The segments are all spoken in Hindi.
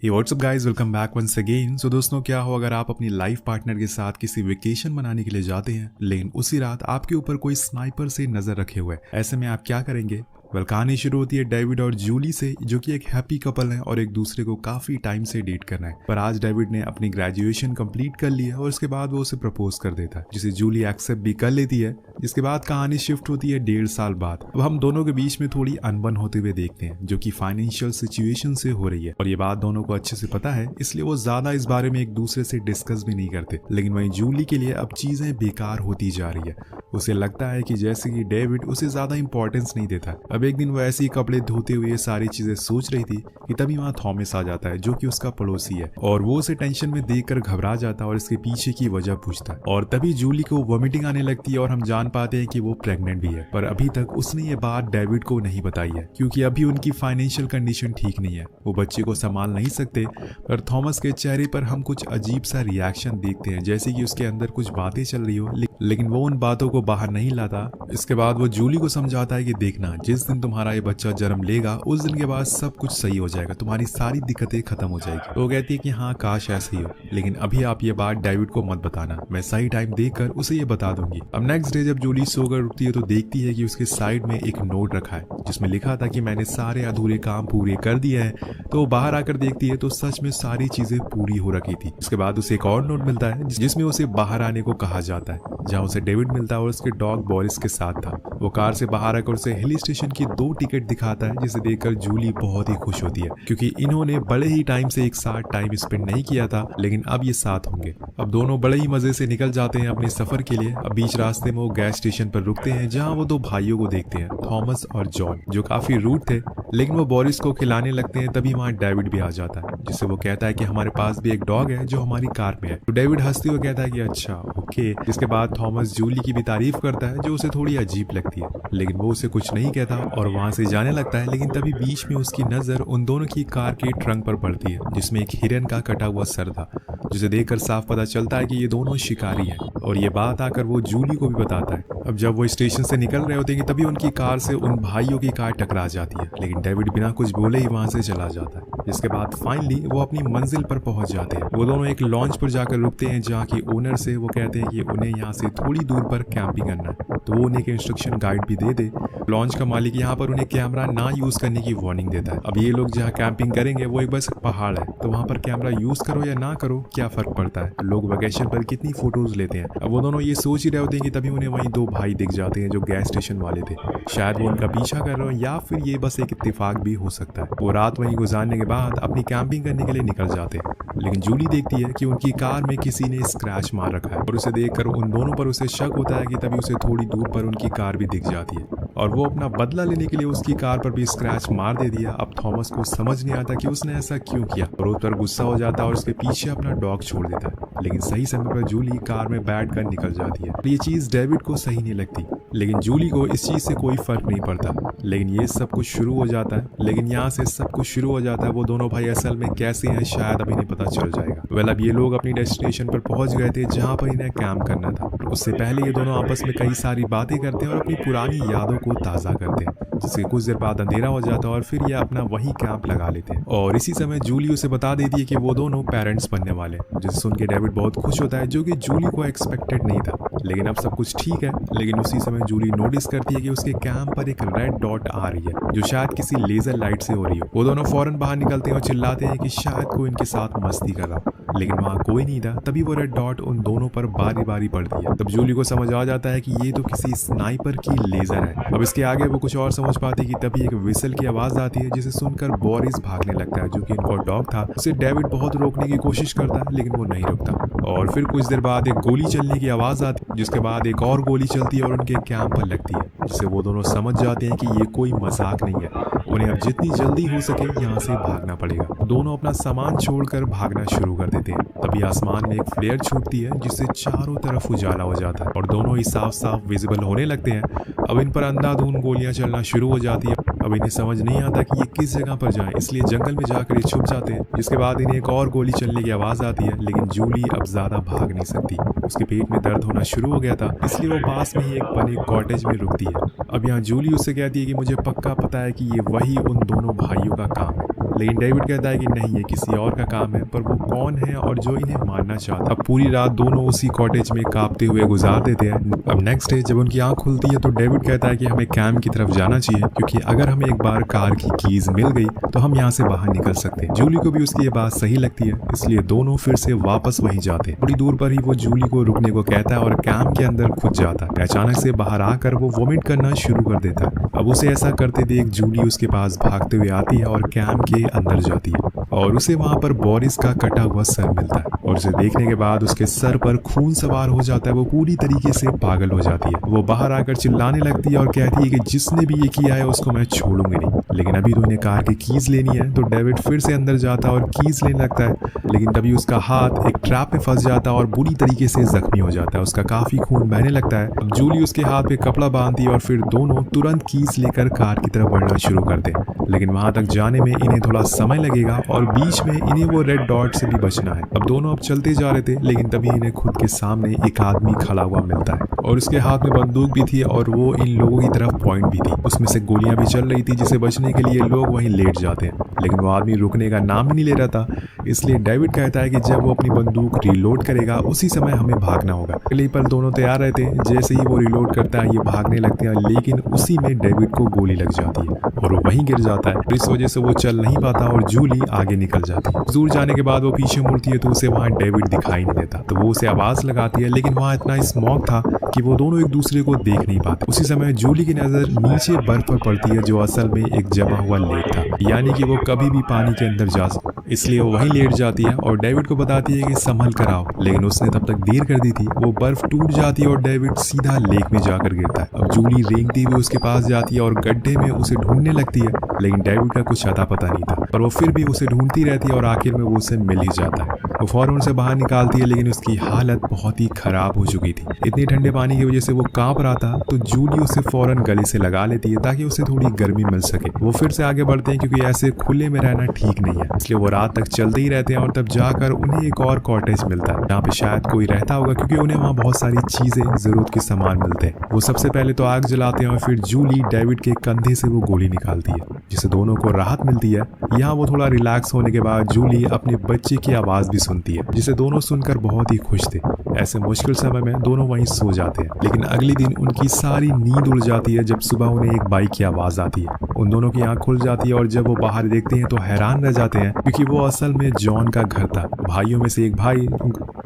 हे what's up guys, welcome back once again. So दोस्तों, क्या हो अगर आप अपनी लाइफ पार्टनर के साथ किसी वेकेशन मनाने के लिए जाते हैं, लेकिन उसी रात आपके ऊपर कोई स्नाइपर से नजर रखे हुए है। ऐसे में आप क्या करेंगे? कहानी शुरू होती है डेविड और जूली से, जो कि एक हैप्पी कपल है और एक दूसरे को काफी टाइम से डेट कर रहे हैं। पर आज डेविड ने अपनी ग्रेजुएशन कंप्लीट कर ली है और उसके बाद वो उसे प्रपोज कर देता है, जिसे जूली एक्सेप्ट भी कर लेती है। जिसके बाद कहानी शिफ्ट होती है 1.5 साल बाद। अब हम दोनों के बीच में थोड़ी अनबन होते हुए देखते हैं, जो कि फाइनेंशियल सिचुएशन से हो रही है। और ये बात दोनों को अच्छे से पता है, इसलिए वो ज्यादा इस बारे में एक दूसरे से डिस्कस भी नहीं करते। लेकिन वहीं जूली के लिए अब चीजें बेकार होती जा रही है। उसे लगता है कि जैसे कि डेविड उसे ज्यादा इंपॉर्टेंस नहीं देता। अब एक दिन वो ऐसे ही कपड़े धोते हुए सारी चीजें सोच रही थी कि तभी वहां थॉमस आ जाता है, जो कि उसका पड़ोसी है। और वो उसे टेंशन में देखकर घबरा जाता है और इसके पीछे की वजह पूछता है। और तभी जूली को वॉमिटिंग आने लगती है और हम जान पाते हैं कि वो प्रेग्नेंट भी है। पर अभी तक उसने ये बात डेविड को नहीं बताई है, क्योंकि अभी उनकी फाइनेंशियल कंडीशन ठीक नहीं है। वो बच्चे को संभाल नहीं सकते। पर थॉमस के चेहरे पर हम कुछ अजीब सा रिएक्शन देखते हैं, जैसे कि उसके अंदर कुछ बातें चल रही हो, लेकिन वो उन बातों को बाहर नहीं लाता। इसके बाद वो जूली को समझाता है कि देखना, जिस दिन तुम्हारा ये बच्चा जन्म लेगा, उस दिन के बाद सब कुछ सही हो जाएगा, तुम्हारी सारी दिक्कतें खत्म हो जाएगी। तो वो कहती है कि हाँ, काश ऐसे ही हो, लेकिन अभी आप ये बात डेविड को मत बताना, मैं सही टाइम देखकर उसे ये बता दूंगी। अब नेक्स्ट डे जब जूली सोकर उठती है तो देखती है कि उसके साइड में एक नोट रखा है, जिसमें लिखा था कि मैंने सारे अधूरे काम पूरे कर दिए हैं। तो वो बाहर आकर देखती है तो सच में सारी चीजें पूरी हो रखी थी। उसके बाद उसे एक और नोट मिलता है, जिसमें उसे बाहर आने को कहा जाता है, जहाँ उसे डेविड मिलता है और उसके डॉग बोरिस के साथ था। वो कार से बाहर आकर उसे हिल स्टेशन की 2 टिकट दिखाता है, जिसे देखकर जूली बहुत ही खुश होती है, क्योंकि इन्होंने बड़े ही टाइम से एक साथ टाइम स्पेंड नहीं किया था, लेकिन अब ये साथ होंगे। अब दोनों बड़े ही मजे से निकल जाते हैं अपने सफर के लिए। अब बीच रास्ते में वो गैस स्टेशन पर रुकते हैं, जहाँ वो 2 भाइयों को देखते हैं, थॉमस और जॉन, जो काफी रूड थे। लेकिन वो बोरिस को खिलाने लगते हैं। तभी वहाँ डेविड भी आ जाता है, जिससे वो कहता है कि हमारे पास भी एक डॉग है जो हमारी कार में है। तो डेविड हंसते हुए कहता है कि अच्छा, ओके। जिसके बाद थॉमस जूली की भी तारीफ करता है, जो उसे थोड़ी अजीब लगती है, लेकिन वो उसे कुछ नहीं कहता और वहां से जाने लगता है। लेकिन तभी बीच में उसकी नजर उन दोनों की कार के ट्रंक पर पड़ती है, जिसमें एक हिरन का कटा हुआ सर था, जिसे देखकर साफ पता चलता है कि ये दोनों शिकारी हैं। और ये बात आकर वो जूली को भी बताता है। अब जब वो स्टेशन से निकल रहे होते हैं कि तभी उनकी कार से उन भाइयों की कार टकरा जाती है, लेकिन डेविड बिना कुछ बोले ही वहां से चला जाता है। जिसके बाद फाइनली वो अपनी मंजिल पर पहुंच जाते हैं। वो दोनों एक लॉन्च पर जाकर रुकते हैं, जहाँ की ओनर से वो कहते हैं कि उन्हें यहाँ से थोड़ी दूर पर कैंपिंग करना है। तो वो उन्हें एक इंस्ट्रक्शन गाइड भी दे दे। लॉन्च का मालिक यहाँ पर उन्हें कैमरा ना यूज करने की वार्निंग देता है। अब ये लोग जहाँ कैंपिंग करेंगे वो एक बस पहाड़ है, तो वहाँ पर कैमरा यूज करो या ना करो, क्या फर्क पड़ता है, लोग वेकेशन पर कितनी फोटोज लेते हैं। अब वो दोनों ये सोच ही रहे होते हैं कि तभी उन्हें वहीं 2 भाई दिख जाते हैं, जो गैस स्टेशन वाले थे। शायद वो उनका पीछा कर रहे हो, या फिर ये बस एक इत्तेफाक भी हो सकता है। वो रात वहीं गुजारने के बाद अपनी कैंपिंग करने के लिए निकल जाते हैं। लेकिन जूली देखती है कि उनकी कार में किसी ने स्क्रैच मार रखा है, और उसे देखकर उन दोनों पर उसे शक होता है कि तभी उसे थोड़ी दूर पर उनकी कार भी दिख जाती है, और वो अपना बदला लेने के लिए उसकी कार पर भी स्क्रैच मार दे दिया। अब थॉमस को समझ नहीं आता कि उसने ऐसा क्यों किया, और उस पर गुस्सा हो जाता है और उसके पीछे अपना डॉग छोड़ देता है। लेकिन सही समय पर जूली कार में बैठकर निकल जाती है। ये चीज डेविड को सही नहीं लगती, लेकिन जूली को इस चीज से कोई फर्क नहीं पड़ता। लेकिन ये सब कुछ शुरू हो जाता है। लेकिन यहाँ से सब कुछ शुरू हो जाता है। वो दोनों भाई असल में कैसे हैं, शायद अभी नहीं पता चल जाएगा। वेल, अब ये लोग अपनी डेस्टिनेशन पर पहुंच गए थे, जहाँ पर इन्हें कैंप करना था। उससे पहले ये दोनों आपस में कई सारी बातें करते हैं और अपनी पुरानी यादों को ताजा करते हैं, जिसके कुछ देर बाद अंधेरा हो जाता है और फिर ये अपना वही कैंप लगा लेते हैं। और इसी समय जूली उसे बता देती है कि वो दोनों पेरेंट्स बनने वाले, जिसे सुन के डेविड बहुत खुश होता है, जो कि जूली को एक्सपेक्टेड नहीं था। लेकिन अब सब कुछ ठीक है। लेकिन उसी समय जूली नोटिस करती है कि उसके कैंप पर एक रेड डॉट आ रही है, जो शायद किसी लेजर लाइट से हो रही हो। वो दोनों फौरन बाहर निकलते हैं और चिल्लाते हैं कि शायद कोई इनके साथ मस्ती कर रहा, लेकिन वहाँ कोई नहीं था। तभी वो रेड डॉट उन दोनों पर बारी बारी पड़ती है। तब जूली को समझ आ जाता है कि ये तो किसी स्नाइपर की लेजर है। अब इसके आगे वो कुछ और समझ पाती कि तभी एक विसल की आवाज आती है, जिसे सुनकर बोरिस भागने लगता है, जो कि इनका डॉग था। उसे डेविड बहुत रोकने की कोशिश करता है, लेकिन वो नहीं रुकता। और फिर कुछ देर बाद एक गोली चलने की आवाज आती है, जिसके बाद एक और गोली चलती है और उनके कैंप पर लगती है, जिससे वो दोनों समझ जाते हैं कि ये कोई मजाक नहीं है। उन्हें अब जितनी जल्दी हो सके यहाँ से भागना पड़ेगा। दोनों अपना सामान छोड़कर भागना शुरू कर देते हैं। तभी आसमान में एक फ्लेयर छूटती है, जिससे चारों तरफ उजाला हो जाता है और दोनों ही साफ साफ विजिबल होने लगते हैं। अब इन पर अंधाधुंध गोलियां चलना शुरू हो जाती है। अब इन्हें समझ नहीं आता कि ये किस जगह पर जाएं, इसलिए जंगल में जाकर ये छुप जाते हैं। जिसके बाद इन्हें एक और गोली चलने की आवाज आती है, लेकिन जूली अब ज्यादा भाग नहीं सकती। उसके पेट में दर्द होना शुरू हो गया था, इसलिए वो पास में ही एक बने कॉटेज में रुकती है। अब यहाँ जूली उससे कहती है कि मुझे पक्का पता है कि ये वही उन दोनों भाइयों का काम है, लेकिन डेविड कहता है कि नहीं, ये किसी और का काम है, पर वो कौन है और जो इन्हें मारना चाहता। अब पूरी रात दोनों उसी कॉटेज में कांपते हुए गुजार देते हैं। अब नेक्स्ट डे जब उनकी आंख खुलती है तो डेविड कहता है कि हमें कैंप की तरफ जाना चाहिए, क्योंकि अगर हमें एक बार कार की कीज मिल गई तो हम यहाँ से बाहर निकल सकते हैं। जूली को भी उसकी ये बात सही लगती है, इसलिए दोनों फिर से वापस वहीं जाते हैं। थोड़ी दूर पर ही वो जूली को रुकने को कहता है और कैंप के अंदर खुद जाता है। अचानक से बाहर आकर वो वोमिट करना शुरू कर देता है। अब उसे ऐसा करते देख जूली उसके पास भागते हुए आती है और कैंप के अंदर जाती है और उसे वहां पर बोरिस का कटा हुआ सर मिलता है और उसे देखने के बाद उसके सर पर खून सवार हो जाता है। वो पूरी तरीके से पागल हो जाती है। वो बाहर आकर चिल्लाने लगती है और कहती है कि जिसने भी ये किया है उसको मैं छोड़ूंगी नहीं, लेकिन अभी तो इन्हें कार की कीज लेनी है। तो डेविड फिर से अंदर जाता है और कीज लेने लगता है, लेकिन तभी उसका हाथ एक ट्रैप में फंस जाता है और बुरी तरीके से जख्मी हो जाता है। उसका काफी खून बहने लगता है। अब जूली उसके हाथ पे कपड़ा बांधती है और फिर दोनों तुरंत कीज लेकर कार की तरफ बढ़ना शुरू करते हैं, लेकिन वहां तक जाने में इन्हें थोड़ा समय लगेगा और बीच में इन्हें वो रेड डॉट से भी बचना है। अब दोनों अब चलते जा रहे थे, लेकिन तभी इन्हें खुद के सामने एक आदमी खड़ा हुआ मिलता है और उसके हाथ में बंदूक भी थी और वो इन लोगों की तरफ पॉइंट भी थी। उसमें से गोलियां भी चल रही थी, जिसे बचने के लिए लोग वहीं लेट जाते हैं, लेकिन वो आदमी रुकने का नाम ही नहीं ले रहा था। इसलिए डेविड कहता है कि जब वो अपनी बंदूक रीलोड करेगा उसी समय हमें भागना होगा। पहले पर दोनों तैयार रहते हैं। जैसे ही वो रीलोड करता है ये भागने लगते हैं, लेकिन उसी में डेविड को गोली लग जाती है और वो वहीं गिर जाता है। इस वजह से वो चल नहीं पाता और जूली आगे निकल जाती है। दूर जाने के बाद वो पीछे मुड़ती है तो उसे वहां डेविड दिखाई नहीं देता। तो वो उसे आवाज लगाती है, लेकिन वहां इतना स्मॉग था कि वो दोनों एक दूसरे को देख नहीं पाते। उसी समय जूली की नजर नीचे बर्फ पर पड़ती है, जो असल में एक जमा हुआ लेक था, यानी कि वो कभी भी पानी के अंदर जा सकती। इसलिए वो वहीं लेट जाती है और डेविड को बताती है कि संभल कर आओ, लेकिन उसने तब तक देर कर दी थी। वो बर्फ टूट जाती है और डेविड सीधा लेक में जाकर गिरता है। अब जूली रेंगती हुई उसके पास जाती है और गड्ढे में उसे ढूंढने लगती है, लेकिन डेविड का कुछ अता पता नहीं था, पर वो फिर भी उसे ढूंढती रहती है और आखिर में वो उसे मिल ही जाता है। वो फौरन उसे बाहर निकालती है, लेकिन उसकी हालत बहुत ही खराब हो चुकी थी। इतनी ठंडे पानी की वजह से वो कांप रहा था। तो जूली उसे फौरन गले से लगा लेती है ताकि उसे थोड़ी गर्मी मिल सके। वो फिर से आगे बढ़ते हैं, क्योंकि ऐसे खुले में रहना ठीक नहीं है, इसलिए वो रात तक चलते ही रहते हैं और तब जाकर उन्हें एक और कॉटेज मिलता है जहाँ पे शायद कोई रहता होगा, क्योंकि उन्हें वहाँ बहुत सारी चीजें, जरूरत के सामान मिलते हैं। वो सबसे पहले तो आग जलाते हैं और फिर जूली डेविड के कंधे से वो गोली निकालती है, जिससे दोनों को राहत मिलती है। यहाँ वो थोड़ा रिलैक्स होने के बाद जूली अपने बच्चे की आवाज भी सुनती है, जिसे दोनों सुनकर बहुत ही खुश थे। ऐसे मुश्किल समय में दोनों वहीं सो जाते हैं, लेकिन अगले दिन उनकी सारी नींद उड़ जाती है जब सुबह उन्हें एक बाइक की आवाज आती है। उन दोनों की आंख खुल जाती है और जब वो बाहर देखते हैं तो हैरान रह जाते हैं, क्योंकि वो असल में जॉन का घर था। भाइयों में से एक भाई।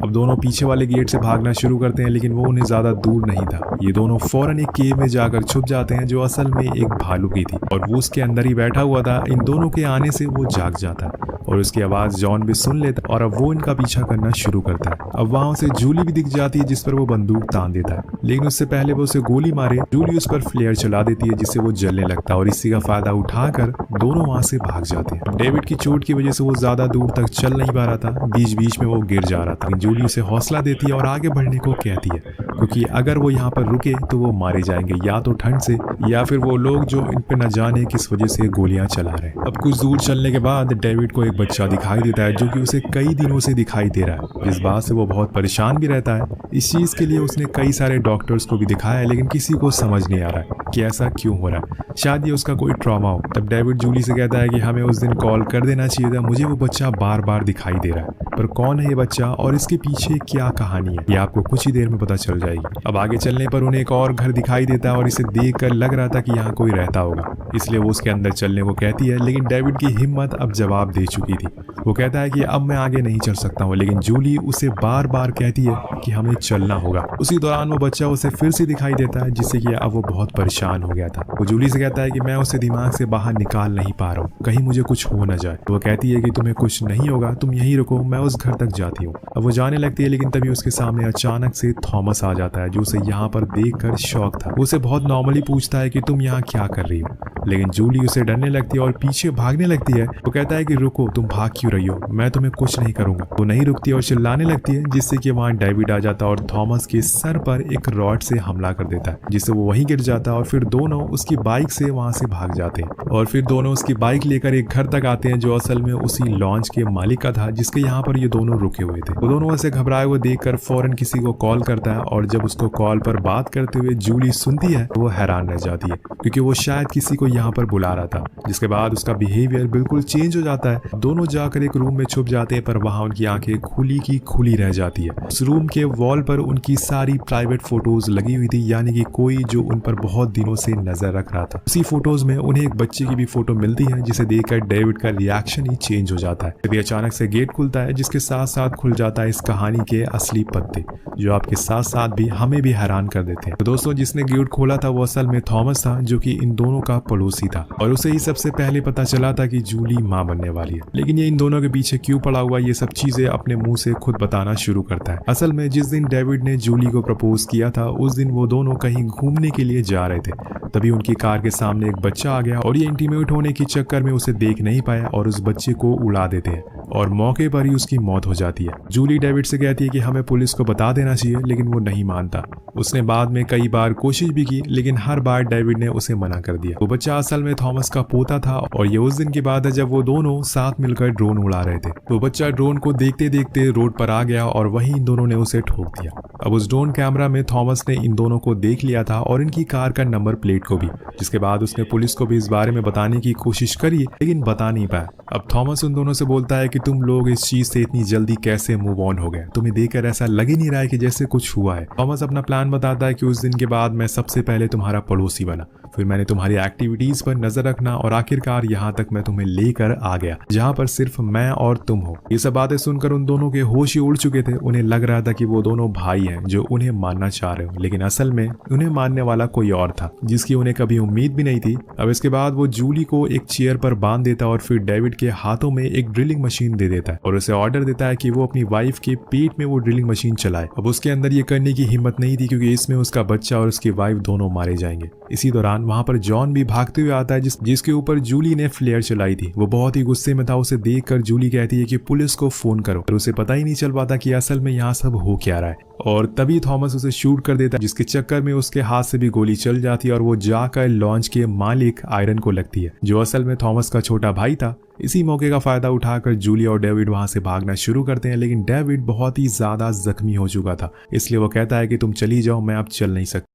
अब दोनों पीछे वाले गेट से भागना शुरू करते हैं, लेकिन वो उन्हें ज्यादा दूर नहीं था। ये दोनों फौरन एक केव में जाकर छुप जाते हैं, जो असल में एक भालू की थी और वो उसके अंदर ही बैठा हुआ था। इन दोनों के आने से वो जाग जाता है और उसकी आवाज जॉन भी सुन लेता और अब वो इनका पीछा करना शुरू करता है। अब वहां उसे जूली भी दिख जाती है, जिस पर वो बंदूक तान देता है, लेकिन उससे पहले वो उसे गोली मारे जूली उस पर फ्लेयर चला देती है, जिससे वो जलने लगता है और इसी का फायदा उठाकर दोनों वहां से भाग जाते हैं। डेविड की चोट की वजह से वो ज्यादा दूर तक चल नहीं पा रहा था, बीच बीच में वो गिर जा रहा था। जूली उसे हौसला देती है और आगे बढ़ने को कहती है, क्योंकि अगर वो यहाँ पर रुके तो वो मारे जाएंगे, या तो ठंड से या फिर वो लोग जो इन पे न जाने किस वजह से गोलियां चला रहे हैं। अब कुछ दूर चलने के बाद डेविड को एक बच्चा दिखाई देता है, जो कि उसे कई दिनों से दिखाई दे रहा है, जिस बात से वो बहुत परेशान भी रहता है। इस चीज के लिए उसने कई सारे डॉक्टर्स को भी दिखाया है, लेकिन किसी को समझ नहीं आ रहा है कि ऐसा क्यों हो रहा है। शायद ये उसका कोई ट्रॉमा हो। तब डेविड जूली से कहता है कि हमें उस दिन कॉल कर देना चाहिए था, मुझे वो बच्चा बार बार दिखाई दे रहा है, पर कौन है ये बच्चा और इसके पीछे क्या कहानी है, ये आपको कुछ ही देर में पता चल जाएगी। अब आगे चलने पर उन्हें एक और घर दिखाई देता है और इसे देखकर लग रहा था कि यहाँ कोई रहता होगा, इसलिए वो उसके अंदर चलने को कहती है, लेकिन डेविड की हिम्मत अब जवाब दे चुकी थी। वो कहता है कि अब मैं आगे नहीं चल सकता हूँ, लेकिन जूली उसे बार बार कहती है कि हमें चलना होगा। उसी दौरान वो बच्चा उसे फिर से दिखाई देता है, जिससे कि अब वो बहुत परेशान हो गया था। वो जूली से कहता है कि मैं उसे दिमाग से बाहर निकाल नहीं पा रहा हूँ, कहीं मुझे कुछ हो न जाए। वो कहती है कि तुम्हें कुछ नहीं होगा, तुम यहीं रुको, मैं उस घर तक जाती हूँ। अब वो जाने लगती है, लेकिन तभी उसके सामने अचानक से थॉमस आ जाता है, जो उसे यहाँ पर देखकर शॉक था। वो उसे बहुत नॉर्मली पूछता है कि तुम यहाँ क्या कर रही हो, लेकिन जूली उसे डरने लगती है और पीछे भागने लगती है। वो कहता है कि रुको, तुम भाग क्यों रही हो, मैं तुम्हें कुछ नहीं करूंगा। वो नहीं रुकती और चिल्लाने लगती है, जिससे कि वहाँ डेविड आ जाता है और थॉमस के सर पर एक रॉड से हमला कर देता है, जिससे वो वहीं गिर जाता है और फिर दोनों उसकी बाइक से वहां से भाग जाते हैं और फिर दोनों उसकी बाइक लेकर एक घर तक आते हैं, जो असल में उसी लॉन्च के मालिक का था, जिसके यहाँ पर ये दोनों रुके हुए थे। वो दोनों ऐसे घबराए हुए देखकर फौरन किसी को कॉल करता है और जब उसको कॉल पर बात करते हुए जूली सुनती है तो वो हैरान रह जाती है, क्योंकि वो शायद किसी को यहाँ पर बुला रहा था, जिसके बाद उसका बिहेवियर बिल्कुल चेंज हो जाता है। दोनों जाकर एक रूम में छुप जाते हैं, पर वहाँ उनकी आंखें खुली की खुली रह जाती है। उस रूम के वॉल पर उनकी सारी प्राइवेट फोटोज लगी हुई थी, यानी कि कोई जो उन पर बहुत दिनों से नजर रख रहा था। उसी फोटोज में उन्हें एक बच्चे की भी फोटो मिलती है, जिसे देखकर डेविड का रिएक्शन ही चेंज हो जाता है। तभी अचानक से गेट खुलता है, जिसके साथ साथ खुल जाता है इस कहानी के असली पत्ते, जो आपके साथ साथ भी हमें भी हैरान कर देते हैं। तो दोस्तों, जिसने गेट खोला था वो असल में थॉमस था, जो कि इन दोनों का पड़ोसी था, और उसे ही सबसे पहले पता चला था कि जूली मां बनने वाली है। लेकिन ये इन दोनों के पीछे क्यों पड़ा हुआ, ये सब चीजें अपने मुंह से खुद बताना शुरू करता है। असल में जिस दिन डेविड ने जूली को प्रपोज किया था, उस दिन वो दोनों कहीं घूमने के लिए जा रहे थे। तभी उनकी कार के सामने एक बच्चा आ गया, और ये इंटीमेट होने के चक्कर में उसे देख नहीं पाया और उस बच्चे को उड़ा देते हैं, और मौके पर ही उसकी मौत हो जाती है। जूली डेविड से कहती है कि हमें पुलिस को बता देना चाहिए, लेकिन वो नहीं मानता। उसने बाद में कई बार कोशिश भी की, लेकिन हर बार डेविड ने उसे मना कर दिया। वो बच्चा असल में थॉमस का पोता था, और ये उस दिन की बात है जब वो दोनों साथ मिलकर ड्रोन उड़ा रहे थे। वो बच्चा ड्रोन को देखते देखते रोड पर आ गया, और वहीं इन दोनों ने उसे ठोक दिया। अब उस ड्रोन कैमरा में थॉमस ने इन दोनों को देख लिया था, और इनकी कार का नंबर प्लेट को भी, जिसके बाद उसने पुलिस को भी इस बारे में बताने की कोशिश करी, लेकिन बता नहीं पाया। अब थॉमस उन दोनों से बोलता है कि तुम लोग इस चीज से इतनी जल्दी कैसे मूव ऑन हो गए, तुम्हें देखकर ऐसा लग ही नहीं रहा है कि जैसे कुछ हुआ है। थॉमस अपना प्लान बताता है कि उस दिन के बाद मैं सबसे पहले तुम्हारा पड़ोसी बना, फिर मैंने तुम्हारी एक्टिविटीज पर नजर रखना, और आखिरकार यहाँ तक मैं तुम्हें लेकर आ गया, जहाँ पर सिर्फ मैं और तुम हो। ये सब बातें सुनकर उन दोनों के होश ही उड़ चुके थे। उन्हें लग रहा था कि वो दोनों भाई हैं जो उन्हें मानना चाह रहे हो, लेकिन असल में उन्हें मानने वाला कोई और था, जिसकी उन्हें कभी उम्मीद भी नहीं थी। अब इसके बाद वो जूली को एक चेयर पर बांध देता, और फिर डेविड के हाथों में एक ड्रिलिंग मशीन दे देता है, और उसे ऑर्डर देता है कि वो अपनी वाइफ के पेट में वो ड्रिलिंग मशीन चलाए। अब उसके अंदर ये करने की हिम्मत नहीं थी, क्योंकि इसमें उसका बच्चा और उसकी वाइफ दोनों मारे जाएंगे। इसी दौरान वहां पर जॉन भी भागते हुए आता है, जिसके ऊपर जूली ने फ्लेयर चलाई थी। वो बहुत ही गुस्से में था। उसे देखकर जूली कहती है कि पुलिस को फोन करो, और उसे पता ही नहीं चल पाता कि असल में यहाँ सब हो क्या रहा है। और तभी थॉमस उसे शूट कर देता है, जिसके चक्कर में उसके हाथ से भी गोली चल जाती है, और वो जाकर लॉन्च के मालिक आयरन को लगती है, जो असल में थॉमस का छोटा भाई था। इसी मौके का फायदा उठाकर जूली और डेविड वहां से भागना शुरू करते हैं, लेकिन डेविड बहुत ही ज्यादा जख्मी हो चुका था, इसलिए वो कहता है कि तुम चली जाओ, मैं अब चल नहीं सकता।